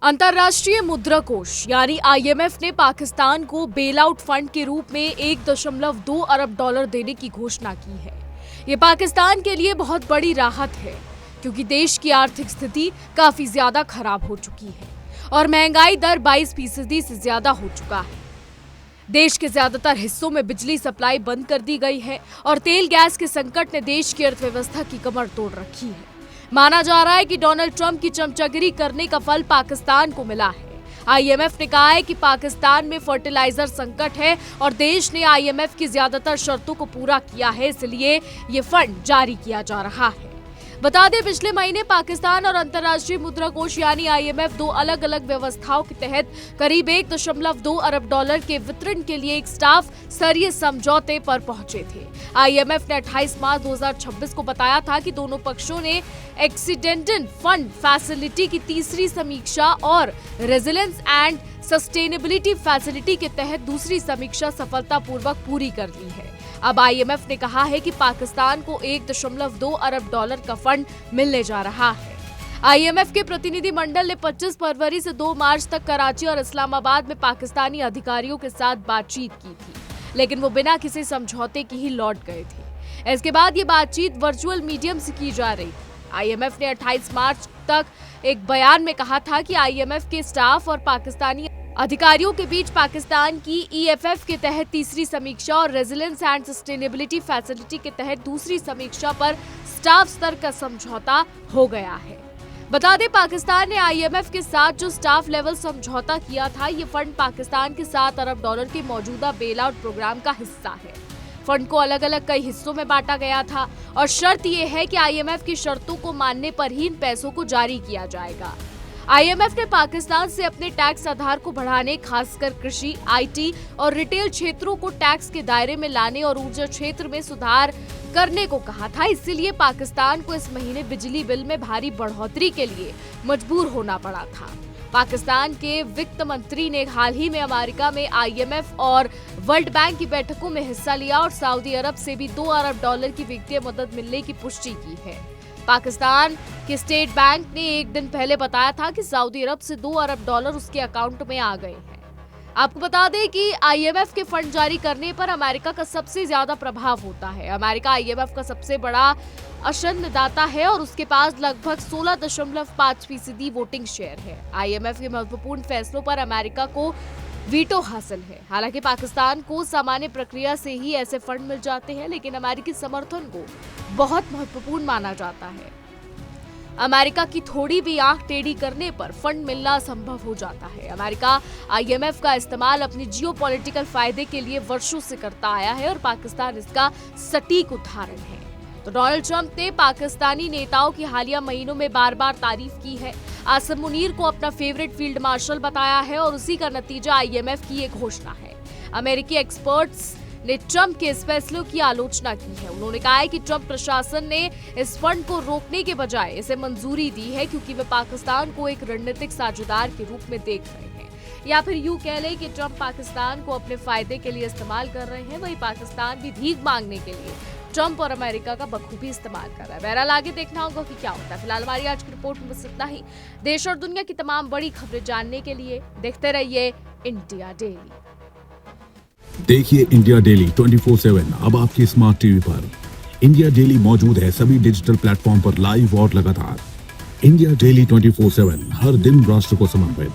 अंतर्राष्ट्रीय मुद्रा कोष यानी आईएमएफ ने पाकिस्तान को बेल आउट फंड के रूप में 1.2 अरब डॉलर देने की घोषणा की है। ये पाकिस्तान के लिए बहुत बड़ी राहत है क्योंकि देश की आर्थिक स्थिति काफी ज्यादा खराब हो चुकी है और महंगाई दर 22% से ज्यादा हो चुका है। देश के ज्यादातर हिस्सों में बिजली सप्लाई बंद कर दी गई है और तेल गैस के संकट ने देश की अर्थव्यवस्था की कमर तोड़ रखी है। माना जा रहा है कि डोनाल्ड ट्रंप की चमचागिरी करने का फल पाकिस्तान को मिला है। आईएमएफ ने कहा है कि पाकिस्तान में फर्टिलाइजर संकट है और देश ने आईएमएफ की ज्यादातर शर्तों को पूरा किया है, इसलिए ये फंड जारी किया जा रहा है। बता दें, पिछले महीने पाकिस्तान और अंतर्राष्ट्रीय मुद्रा कोष यानी आईएमएफ दो अलग अलग व्यवस्थाओं के तहत करीब 1.2 अरब डॉलर के वितरण के लिए एक स्टाफ स्तरीय समझौते पर पहुंचे थे। आईएमएफ ने 28 मार्च 2026 को बताया था कि दोनों पक्षों ने एक्सीडेंटल फंड फैसिलिटी की तीसरी समीक्षा और रेजिलेंस एंड सस्टेनेबिलिटी फैसिलिटी के तहत दूसरी समीक्षा सफलतापूर्वक पूरी कर ली है। अब आईएमएफ ने कहा है कि पाकिस्तान को 1.2 अरब डॉलर का फंड मिलने जा रहा है। आईएमएफ के प्रतिनिधि मंडल ने 25 फरवरी से 2 मार्च तक कराची और इस्लामाबाद में पाकिस्तानी अधिकारियों के साथ बातचीत की थी, लेकिन वो बिना किसी समझौते के ही लौट गए थे। इसके बाद ये बातचीत वर्चुअल मीडियम से की जा रही थी। आईएमएफ ने 28 मार्च तक एक बयान में कहा था कि आईएमएफ के स्टाफ और पाकिस्तानी अधिकारियों के बीच पाकिस्तान की ईएफएफ के तहत तीसरी समीक्षा और रेजिलेंस एंड सस्टेनेबिलिटी फैसिलिटी के तहत दूसरी समीक्षा पर स्टाफ स्तर का समझौता हो गया है। बता दें, पाकिस्तान ने आईएमएफ के साथ जो स्टाफ लेवल समझौता किया था, ये फंड पाकिस्तान के 7 अरब डॉलर के मौजूदा बेल आउट प्रोग्राम का हिस्सा है। फंड को अलग अलग कई हिस्सों में बांटा गया था और शर्त यह है कि आईएमएफ की शर्तों को मानने पर ही इन पैसों को जारी किया जाएगा। आईएमएफ ने पाकिस्तान से अपने टैक्स आधार को बढ़ाने, खासकर कृषि, आईटी और रिटेल क्षेत्रों को टैक्स के दायरे में लाने और ऊर्जा क्षेत्र में सुधार करने को कहा था। इसलिए पाकिस्तान को इस महीने बिजली बिल में भारी बढ़ोतरी के लिए मजबूर होना पड़ा था। पाकिस्तान के वित्त मंत्री ने हाल ही में अमेरिका में आईएमएफ और वर्ल्ड बैंक की बैठकों में हिस्सा लिया और सऊदी अरब से भी 2 अरब डॉलर की वित्तीय मदद मिलने की पुष्टि की है। पाकिस्तान के स्टेट बैंक ने एक दिन पहले बताया था कि सऊदी अरब से 2 अरब डॉलर उसके अकाउंट में आ गए हैं। आपको बता दें कि आईएमएफ के फंड जारी करने पर अमेरिका का सबसे ज्यादा प्रभाव होता है। अमेरिका आईएमएफ का सबसे बड़ा अंशदाता है और उसके पास लगभग 16.5% वोटिंग शेयर है। आईएमएफ के महत्वपूर्ण फैसलों पर अमेरिका को वीटो हासिल है। हालांकि पाकिस्तान को सामान्य प्रक्रिया से ही ऐसे फंड मिल जाते हैं, लेकिन अमेरिकी समर्थन को बहुत महत्वपूर्ण माना जाता है। अमेरिका की थोड़ी भी आंख टेढ़ी करने पर फंड मिलना असंभव हो जाता है। अमेरिका आईएमएफ का इस्तेमाल अपने जियोपॉलिटिकल फायदे के लिए वर्षों से करता आया है और पाकिस्तान इसका सटीक उदाहरण है। तो डोनाल्ड ट्रंप ने पाकिस्तानी नेताओं की हालिया महीनों में बार बार तारीफ की है। आसिम मुनीर को अपना फेवरेट फील्ड मार्शल बताया है और उसी का नतीजा आईएमएफ की ये घोषणा है। अमेरिकी एक्सपर्ट्स ने ट्रंप के इस फैसले की आलोचना की है। उन्होंने कहा है कि ट्रंप प्रशासन ने इस फंड को रोकने के बजाय इसे मंजूरी दी है क्योंकि वे पाकिस्तान को एक रणनीतिक साझेदार के रूप में देख रहे हैं, या फिर यूं कह लें कि ट्रंप पाकिस्तान को अपने फायदे के लिए इस्तेमाल कर रहे हैं। वही पाकिस्तान भी भीख मांगने के लिए ट्रंप और अमेरिका का बखूबी इस्तेमाल कर रहा है। बहरहाल आगे देखना होगा कि क्या होता है। फिलहाल हमारी आज की रिपोर्ट में बस इतना ही। देश और दुनिया की तमाम बड़ी खबरें जानने के लिए देखते रहिए इंडिया डेली। देखिए इंडिया डेली 24/7 अब आपकी स्मार्ट टीवी पर। इंडिया डेली मौजूद है सभी डिजिटल प्लेटफॉर्म पर लाइव और लगातार। इंडिया डेली 24/7 हर दिन राष्ट्र को समर्पित।